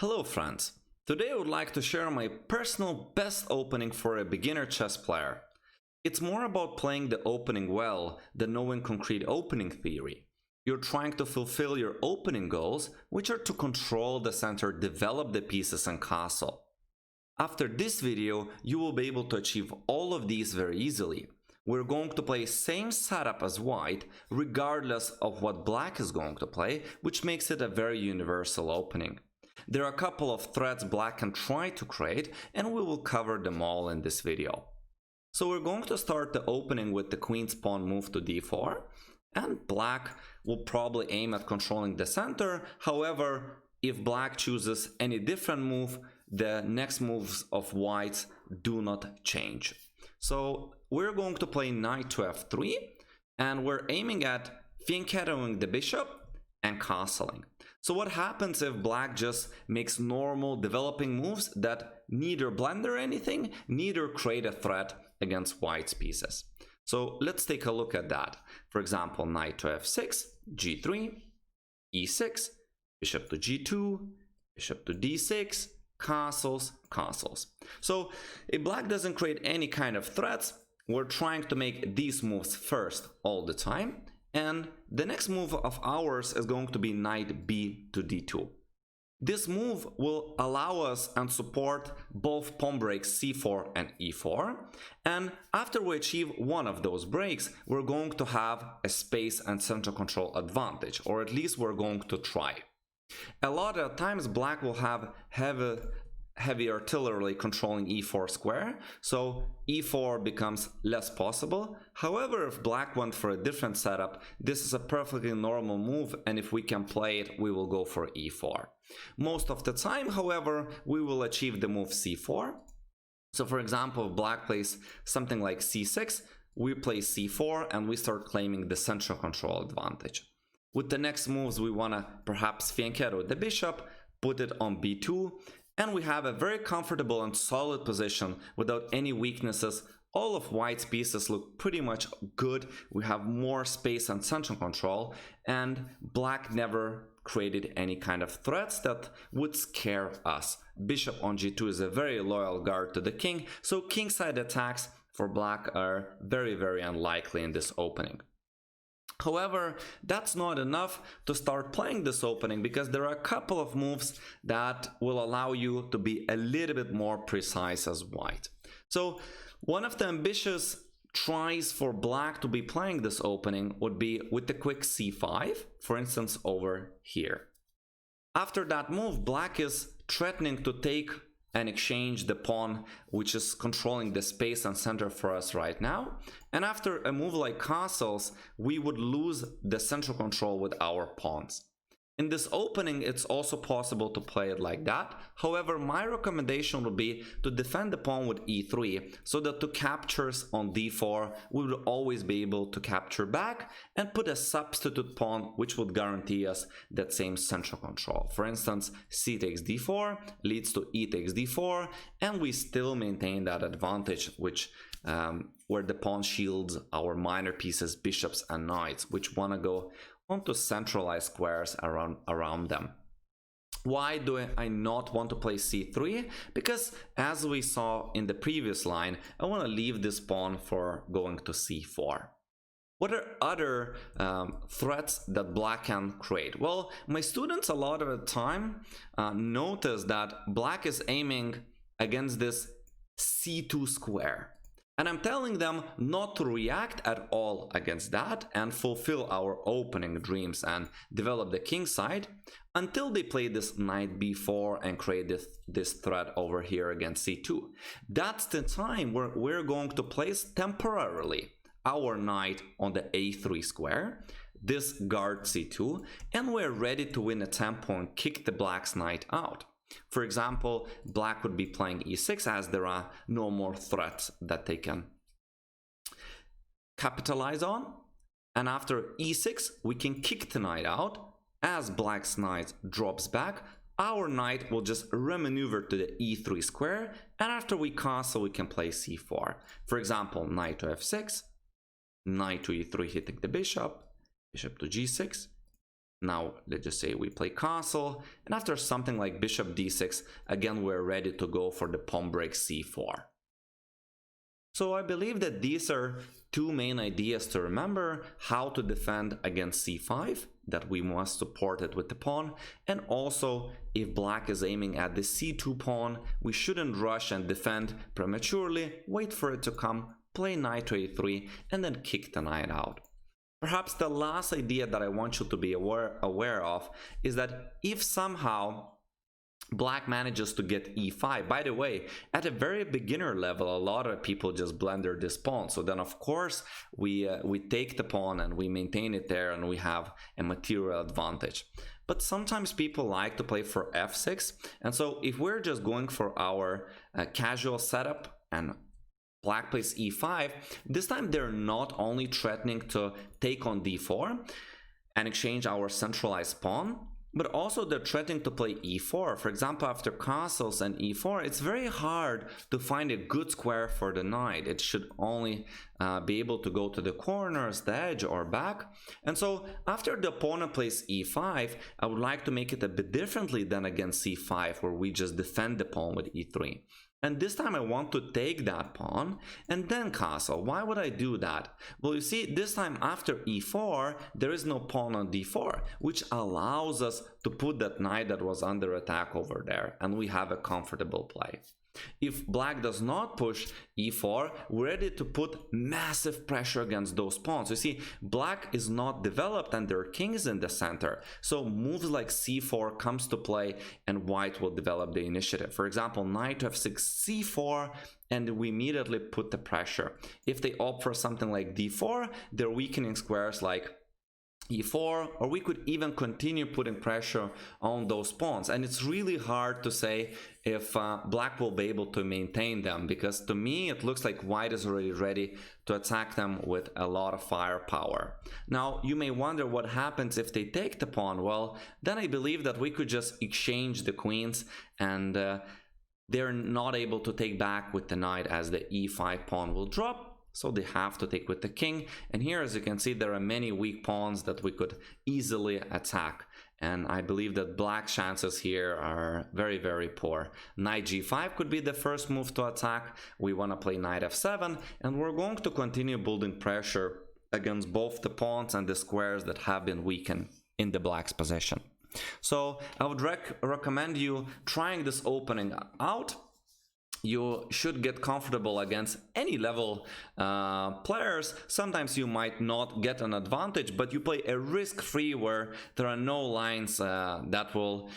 Hello friends, today I would like to share my personal best opening for a beginner chess player. It's more about playing the opening well than knowing concrete opening theory. You're trying to fulfill your opening goals, which are to control the center, develop the pieces and castle. After this video, you will be able to achieve all of these very easily. We're going to play same setup as white, regardless of what black is going to play, which makes it a very universal opening. There are a couple of threats black can try to create, and we will cover them all in this video. So we're going to start the opening with the queen's pawn move to d4, and black will probably aim at controlling the center. However, if black chooses any different move, the next moves of whites do not change. So we're going to play knight to f3, and we're aiming at fianchettoing the bishop and castling. So what happens if black just makes normal developing moves that neither blunder anything, neither create a threat against white's pieces? So let's take a look at that. For example, knight to f6, g3, e6, bishop to g2, bishop to d6, castles, castles. So if black doesn't create any kind of threats, we're trying to make these moves first all the time. And the next move of ours is going to be knight b to d2. This move will allow us and support both pawn breaks c4 and e4. And after we achieve one of those breaks, we're going to have a space and center control advantage, or at least we're going to try. A lot of times black will have heavy artillery controlling e4 square, so e4 becomes less possible. However, if black went for a different setup, this is a perfectly normal move, and if we can play it, we will go for e4. Most of the time, however, we will achieve the move c4. So for example, if black plays something like c6, we play c4 and we start claiming the central control advantage. With the next moves, we want to perhaps fianchetto the bishop, put it on b2, and we have a very comfortable and solid position without any weaknesses. All of white's pieces look pretty much good. We have more space and central control, and black never created any kind of threats that would scare us. Bishop on g2 is a very loyal guard to the king, so kingside attacks for black are very, very unlikely in this opening. However, that's not enough to start playing this opening, because there are a couple of moves that will allow you to be a little bit more precise as white. So one of the ambitious tries for black to be playing this opening would be with the quick c5, for instance over here. After that move, black is threatening to take and exchange the pawn which is controlling the space and center for us right now. And after a move like castles, we would lose the central control with our pawns. In this opening, it's also possible to play it like that. However, my recommendation would be to defend the pawn with e3, so that to captures on d4, we would always be able to capture back and put a substitute pawn which would guarantee us that same central control. For instance, c takes d4 leads to e takes d4, and we still maintain that advantage, which where the pawn shields our minor pieces, bishops and knights, which want to go onto centralized squares around them. Why do I not want to play c3? Because as we saw in the previous line, I want to leave this pawn for going to c4. What are other threats that black can create? Well, my students a lot of the time notice that black is aiming against this c2 square. And I'm telling them not to react at all against that and fulfill our opening dreams and develop the king side until they play this knight b4 and create this threat over here against c2. That's the time where we're going to place temporarily our knight on the a3 square, this guard c2, and we're ready to win a tempo and kick the black's knight out. For example, black would be playing e6 as there are no more threats that they can capitalize on. And after e6, we can kick the knight out. As black's knight drops back, our knight will just remaneuver to the e3 square. And after we castle, we can play c4. For example, knight to f6, knight to e3 hitting the bishop, bishop to g6, Now, let's just say we play castle, and after something like bishop d6, again, we're ready to go for the pawn break c4. So I believe that these are two main ideas to remember: how to defend against c5, that we must support it with the pawn, and also if black is aiming at the c2 pawn, we shouldn't rush and defend prematurely, wait for it to come, play knight to a3, and then kick the knight out. Perhaps the last idea that I want you to be aware of is that if somehow black manages to get e5, by the way, at a very beginner level, a lot of people just blunder this pawn. So then, of course, we take the pawn and we maintain it there, and we have a material advantage. But sometimes people like to play for f6, and so if we're just going for our casual setup and black plays e5, this time they're not only threatening to take on d4 and exchange our centralized pawn, but also they're threatening to play e4. For example, after castles and e4, it's very hard to find a good square for the knight. It should only be able to go to the corners, the edge, or back. And so after the opponent plays e5, I would like to make it a bit differently than against c5, where we just defend the pawn with e3. And this time I want to take that pawn and then castle. Why would I do that? Well, you see, this time after e4, there is no pawn on d4, which allows us to put that knight that was under attack over there, and we have a comfortable play. If black does not push e4, we're ready to put massive pressure against those pawns. You see, black is not developed and there are kings in the center. So moves like c4 comes to play and white will develop the initiative. For example, knight to f6, c4, and we immediately put the pressure. If they opt for something like d4, they're weakening squares like e4, or we could even continue putting pressure on those pawns. And it's really hard to say if black will be able to maintain them, because to me it looks like white is already ready to attack them with a lot of firepower. Now you may wonder what happens if they take the pawn. Well, then I believe that we could just exchange the queens, and they're not able to take back with the knight, as the e5 pawn will drop. So they have to take with the king, and here, as you can see, there are many weak pawns that we could easily attack, and I believe that black's chances here are very, very poor. Knight g5 could be the first move to attack. We want to play knight f7, and we're going to continue building pressure against both the pawns and the squares that have been weakened in the black's possession. So I would recommend you trying this opening out. You should get comfortable against any level players. Sometimes you might not get an advantage, but you play a risk-free where there are no lines that will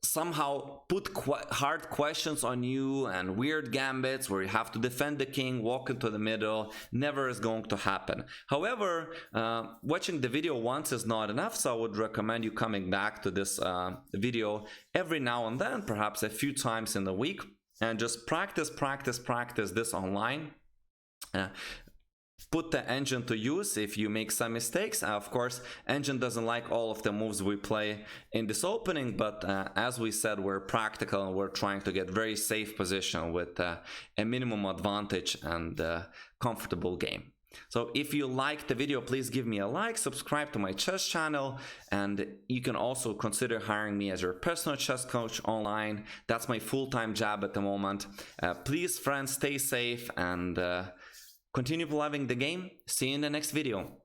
somehow put hard questions on you, and weird gambits where you have to defend the king, walk into the middle. Never is going to happen. However, watching the video once is not enough, so I would recommend you coming back to this video every now and then, perhaps a few times in a week, and just practice this online. Put the engine to use if you make some mistakes. Of course, engine doesn't like all of the moves we play in this opening, but as we said, we're practical and we're trying to get very safe position with a minimum advantage and comfortable game. So if you liked the video, please give me a like, subscribe to my chess channel, and you can also consider hiring me as your personal chess coach online. That's my full-time job at the moment. Please, friends, stay safe and continue loving the game. See you in the next video.